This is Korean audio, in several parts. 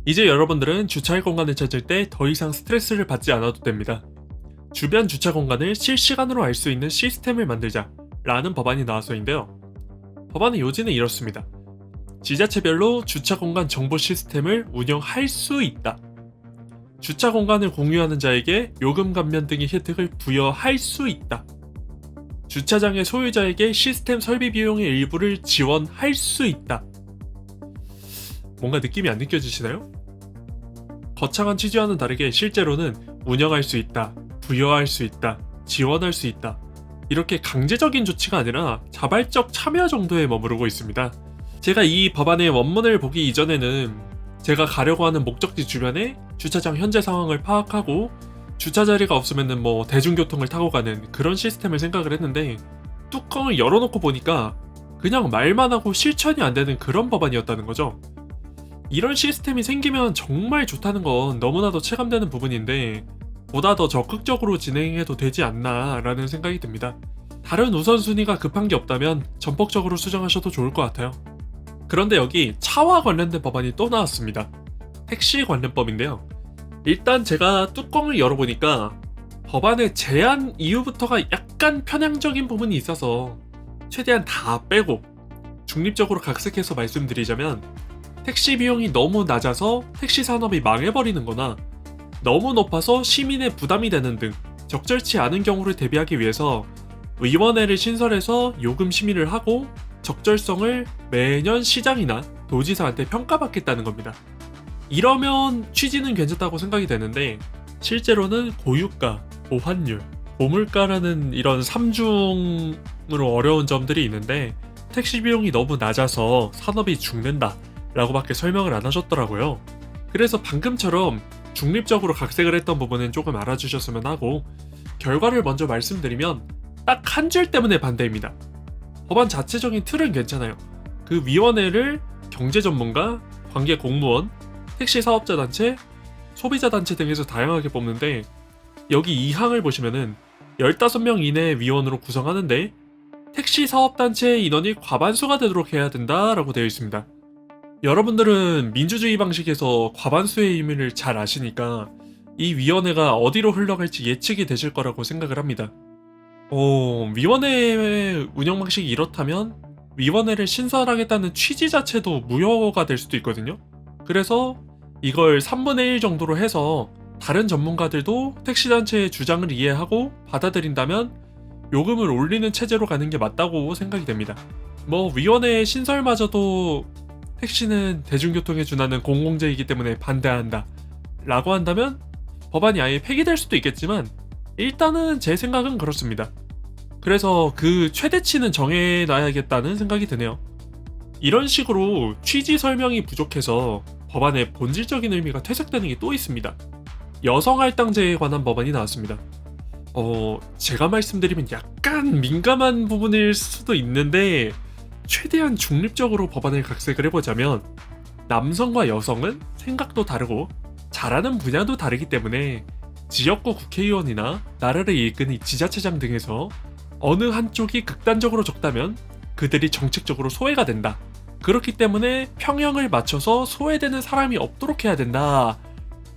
이제 여러분들은 주차할 공간을 찾을 때 더 이상 스트레스를 받지 않아도 됩니다. 주변 주차 공간을 실시간으로 알 수 있는 시스템을 만들자 라는 법안이 나와서인데요. 법안의 요지는 이렇습니다. 지자체별로 주차 공간 정보 시스템을 운영할 수 있다. 주차 공간을 공유하는 자에게 요금 감면 등의 혜택을 부여할 수 있다. 주차장의 소유자에게 시스템 설비 비용의 일부를 지원할 수 있다. 뭔가 느낌이 안 느껴지시나요? 거창한 취지와는 다르게 실제로는 운영할 수 있다, 부여할 수 있다, 지원할 수 있다. 이렇게 강제적인 조치가 아니라 자발적 참여 정도에 머무르고 있습니다. 제가 이 법안의 원문을 보기 이전에는 제가 가려고 하는 목적지 주변에 주차장 현재 상황을 파악하고 주차 자리가 없으면은 대중교통을 타고 가는 그런 시스템을 생각을 했는데 뚜껑을 열어놓고 보니까 그냥 말만 하고 실천이 안 되는 그런 법안이었다는 거죠. 이런 시스템이 생기면 정말 좋다는 건 너무나도 체감되는 부분인데 보다 더 적극적으로 진행해도 되지 않나 라는 생각이 듭니다. 다른 우선순위가 급한 게 없다면 전폭적으로 수정하셔도 좋을 것 같아요. 그런데 여기 차와 관련된 법안이 또 나왔습니다. 택시 관련법인데요. 일단 제가 뚜껑을 열어보니까 법안의 제안 이유부터가 약간 편향적인 부분이 있어서 최대한 다 빼고 중립적으로 각색해서 말씀드리자면 택시 비용이 너무 낮아서 택시 산업이 망해버리는 거나 너무 높아서 시민의 부담이 되는 등 적절치 않은 경우를 대비하기 위해서 위원회를 신설해서 요금 심의를 하고 적절성을 매년 시장이나 도지사한테 평가받겠다는 겁니다. 이러면 취지는 괜찮다고 생각이 되는데 실제로는 고유가, 고환율, 고물가라는 이런 삼중으로 어려운 점들이 있는데 택시 비용이 너무 낮아서 산업이 죽는다 라고밖에 설명을 안 하셨더라고요. 그래서 방금처럼 중립적으로 각색을 했던 부분은 조금 알아주셨으면 하고 결과를 먼저 말씀드리면 딱 한 줄 때문에 반대입니다. 법안 자체적인 틀은 괜찮아요. 그 위원회를 경제 전문가, 관계 공무원, 택시 사업자 단체, 소비자 단체 등에서 다양하게 뽑는데 여기 2항을 보시면은 15명 이내의 위원으로 구성하는데 택시 사업단체의 인원이 과반수가 되도록 해야 된다라고 되어 있습니다. 여러분들은 민주주의 방식에서 과반수의 의미를 잘 아시니까 이 위원회가 어디로 흘러갈지 예측이 되실 거라고 생각을 합니다. 위원회의 운영 방식이 이렇다면 위원회를 신설하겠다는 취지 자체도 무효가 될 수도 있거든요. 그래서 이걸 3분의 1 정도로 해서 다른 전문가들도 택시단체의 주장을 이해하고 받아들인다면 요금을 올리는 체제로 가는 게 맞다고 생각이 됩니다. 위원회 신설마저도 택시는 대중교통에 준하는 공공재이기 때문에 반대한다 라고 한다면 법안이 아예 폐기될 수도 있겠지만 일단은 제 생각은 그렇습니다. 그래서 그 최대치는 정해놔야겠다는 생각이 드네요. 이런 식으로 취지 설명이 부족해서 법안의 본질적인 의미가 퇴색되는 게 또 있습니다. 여성 할당제에 관한 법안이 나왔습니다. 제가 말씀드리면 약간 민감한 부분일 수도 있는데 최대한 중립적으로 법안을 각색을 해보자면 남성과 여성은 생각도 다르고 잘하는 분야도 다르기 때문에 지역구 국회의원이나 나라를 이끄는 지자체장 등에서 어느 한쪽이 극단적으로 적다면 그들이 정책적으로 소외가 된다. 그렇기 때문에 평형을 맞춰서 소외되는 사람이 없도록 해야 된다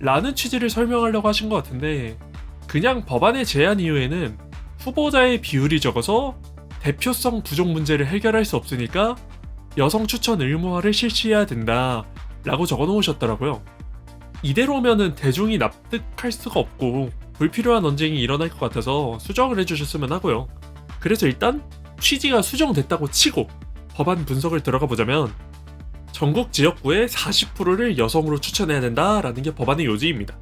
라는 취지를 설명하려고 하신 것 같은데 그냥 법안의 제안 이유에는 후보자의 비율이 적어서 대표성 부족 문제를 해결할 수 없으니까 여성 추천 의무화를 실시해야 된다 라고 적어 놓으셨더라고요. 이대로면은 대중이 납득할 수가 없고 불필요한 언쟁이 일어날 것 같아서 수정을 해주셨으면 하고요. 그래서 일단 취지가 수정됐다고 치고 법안 분석을 들어가 보자면 전국 지역구의 40%를 여성으로 추천해야 된다라는 게 법안의 요지입니다.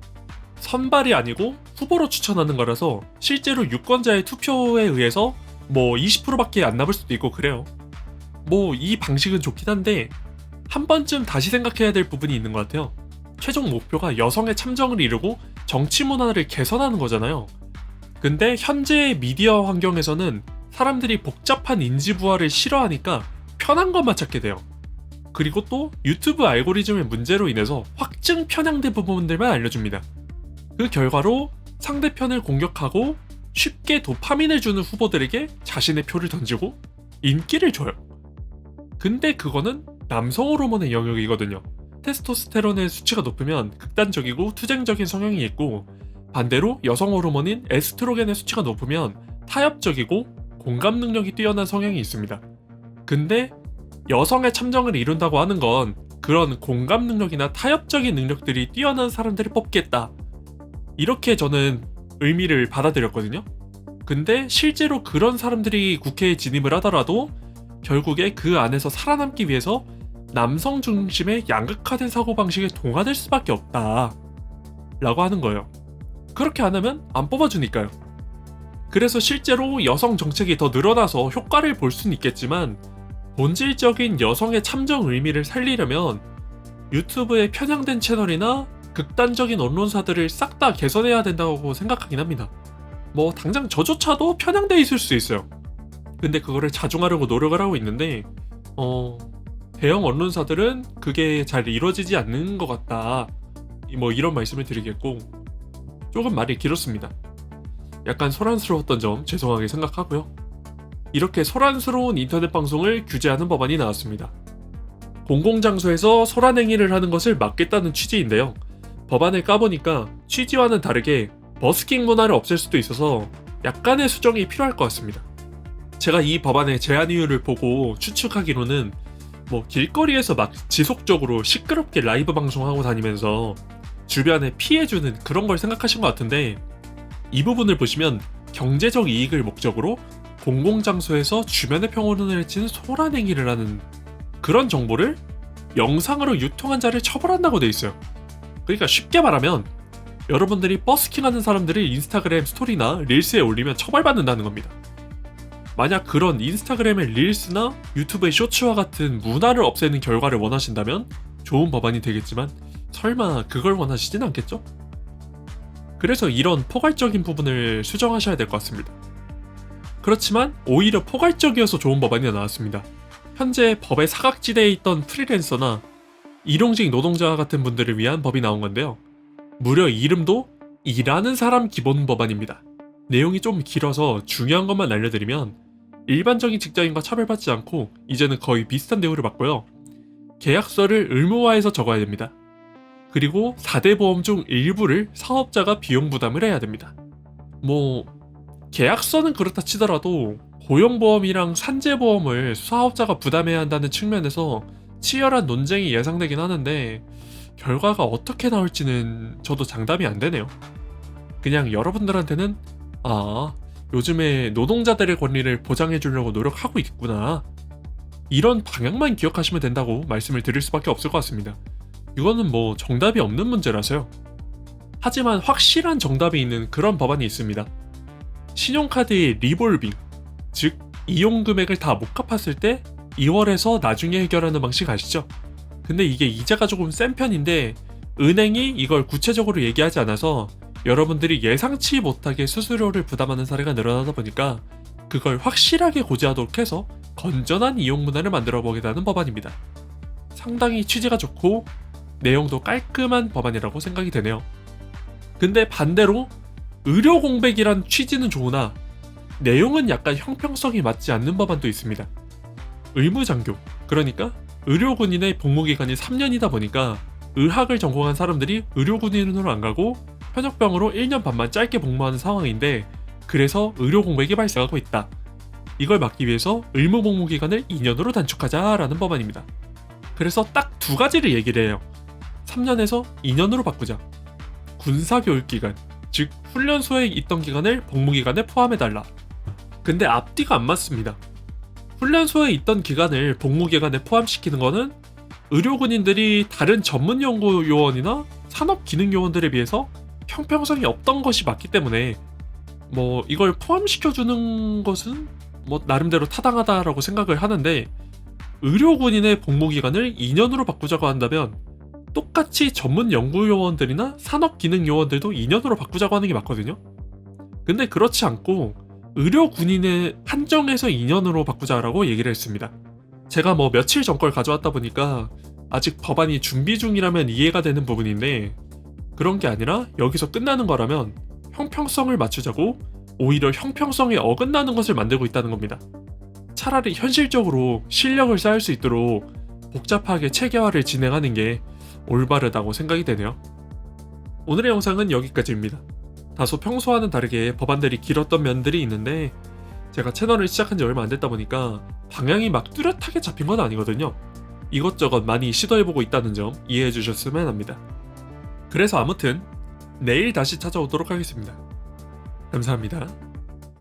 선발이 아니고 후보로 추천하는 거라서 실제로 유권자의 투표에 의해서 20%밖에 안 남을 수도 있고 그래요. 이 방식은 좋긴 한데 한 번쯤 다시 생각해야 될 부분이 있는 것 같아요. 최종 목표가 여성의 참정을 이루고 정치 문화를 개선하는 거잖아요. 근데 현재의 미디어 환경에서는 사람들이 복잡한 인지 부화를 싫어하니까 편한 것만 찾게 돼요. 그리고 또 유튜브 알고리즘의 문제로 인해서 확증 편향된 부분들만 알려줍니다. 그 결과로 상대편을 공격하고 쉽게 도파민을 주는 후보들에게 자신의 표를 던지고 인기를 줘요. 근데 그거는 남성 호르몬의 영역이거든요. 테스토스테론의 수치가 높으면 극단적이고 투쟁적인 성향이 있고, 반대로 여성 호르몬인 에스트로겐의 수치가 높으면 타협적이고 공감 능력이 뛰어난 성향이 있습니다. 근데 여성의 참정을 이룬다고 하는 건 그런 공감 능력이나 타협적인 능력들이 뛰어난 사람들을 뽑겠다, 이렇게 저는 의미를 받아들였거든요. 근데 실제로 그런 사람들이 국회에 진입을 하더라도 결국에 그 안에서 살아남기 위해서 남성 중심의 양극화된 사고방식에 동화될 수밖에 없다 라고 하는 거예요. 그렇게 안 하면 안 뽑아주니까요. 그래서 실제로 여성 정책이 더 늘어나서 효과를 볼 수는 있겠지만, 본질적인 여성의 참정 의미를 살리려면 유튜브의 편향된 채널이나 극단적인 언론사들을 싹 다 개선해야 된다고 생각하긴 합니다. 뭐 당장 저조차도 편향돼 있을 수 있어요. 근데 그거를 자중하려고 노력을 하고 있는데 대형 언론사들은 그게 잘 이루어지지 않는 것 같다, 뭐 이런 말씀을 드리겠고, 조금 말이 길었습니다. 약간 소란스러웠던 점 죄송하게 생각하고요. 이렇게 소란스러운 인터넷 방송을 규제하는 법안이 나왔습니다. 공공장소에서 소란행위를 하는 것을 막겠다는 취지인데요. 법안을 까보니까 취지와는 다르게 버스킹 문화를 없앨 수도 있어서 약간의 수정이 필요할 것 같습니다. 제가 이 법안의 제안 이유를 보고 추측하기로는 뭐 길거리에서 막 지속적으로 시끄럽게 라이브 방송하고 다니면서 주변에 피해주는 그런 걸 생각하신 것 같은데, 이 부분을 보시면 경제적 이익을 목적으로 공공장소에서 주변의 평온을 해치는 소란행위를 하는 그런 정보를 영상으로 유통한 자를 처벌한다고 돼 있어요. 그러니까 쉽게 말하면 여러분들이 버스킹하는 사람들을 인스타그램 스토리나 릴스에 올리면 처벌받는다는 겁니다. 만약 그런 인스타그램의 릴스나 유튜브의 쇼츠와 같은 문화를 없애는 결과를 원하신다면 좋은 법안이 되겠지만, 설마 그걸 원하시진 않겠죠? 그래서 이런 포괄적인 부분을 수정하셔야 될 것 같습니다. 그렇지만 오히려 포괄적이어서 좋은 법안이 나왔습니다. 현재 법의 사각지대에 있던 프리랜서나 일용직 노동자 같은 분들을 위한 법이 나온 건데요. 무려 이름도 일하는 사람 기본 법안입니다. 내용이 좀 길어서 중요한 것만 알려드리면, 일반적인 직장인과 차별받지 않고 이제는 거의 비슷한 대우를 받고요. 계약서를 의무화해서 적어야 됩니다. 그리고 4대 보험 중 일부를 사업자가 비용 부담을 해야 됩니다. 뭐 계약서는 그렇다 치더라도 고용보험이랑 산재보험을 사업자가 부담해야 한다는 측면에서 치열한 논쟁이 예상되긴 하는데, 결과가 어떻게 나올지는 저도 장담이 안 되네요. 그냥 여러분들한테는 요즘에 노동자들의 권리를 보장해 주려고 노력하고 있구나, 이런 방향만 기억하시면 된다고 말씀을 드릴 수밖에 없을 것 같습니다. 이거는 뭐 정답이 없는 문제라서요. 하지만 확실한 정답이 있는 그런 법안이 있습니다. 신용카드의 리볼빙, 즉 이용 금액을 다 못 갚았을 때 2월에서 나중에 해결하는 방식 아시죠? 근데 이게 이자가 조금 센 편인데 은행이 이걸 구체적으로 얘기하지 않아서 여러분들이 예상치 못하게 수수료를 부담하는 사례가 늘어나다 보니까 그걸 확실하게 고지하도록 해서 건전한 이용 문화를 만들어 보겠다는 법안입니다. 상당히 취지가 좋고 내용도 깔끔한 법안이라고 생각이 되네요. 근데 반대로 의료 공백이란 취지는 좋으나 내용은 약간 형평성이 맞지 않는 법안도 있습니다. 의무장교, 그러니까 의료군인의 복무기간이 3년이다 보니까 의학을 전공한 사람들이 의료군인으로 안 가고 현역병으로 1년 반만 짧게 복무하는 상황인데, 그래서 의료 공백이 발생하고 있다. 이걸 막기 위해서 의무 복무 기간을 2년으로 단축하자라는 법안입니다. 그래서 딱 두 가지를 얘기를 해요. 3년에서 2년으로 바꾸자. 군사교육기간, 즉 훈련소에 있던 기간을 복무기간에 포함해달라. 근데 앞뒤가 안 맞습니다. 훈련소에 있던 기간을 복무기간에 포함시키는 거는 의료군인들이 다른 전문연구요원이나 산업기능요원들에 비해서 형평성이 없던 것이 맞기 때문에 뭐 이걸 포함시켜주는 것은 뭐 나름대로 타당하다라고 생각을 하는데, 의료군인의 복무기간을 2년으로 바꾸자고 한다면 똑같이 전문연구요원들이나 산업기능요원들도 2년으로 바꾸자고 하는 게 맞거든요. 근데 그렇지 않고 의료군인의 한정해서 2년으로 바꾸자라고 얘기를 했습니다. 제가 뭐 며칠 전 걸 가져왔다 보니까 아직 법안이 준비 중이라면 이해가 되는 부분인데, 그런 게 아니라 여기서 끝나는 거라면 형평성을 맞추자고 오히려 형평성에 어긋나는 것을 만들고 있다는 겁니다. 차라리 현실적으로 실력을 쌓을 수 있도록 복잡하게 체계화를 진행하는 게 올바르다고 생각이 되네요. 오늘의 영상은 여기까지입니다. 다소 평소와는 다르게 법안들이 길었던 면들이 있는데 제가 채널을 시작한 지 얼마 안 됐다 보니까 방향이 막 뚜렷하게 잡힌 건 아니거든요. 이것저것 많이 시도해보고 있다는 점 이해해 주셨으면 합니다. 그래서 아무튼 내일 다시 찾아오도록 하겠습니다. 감사합니다.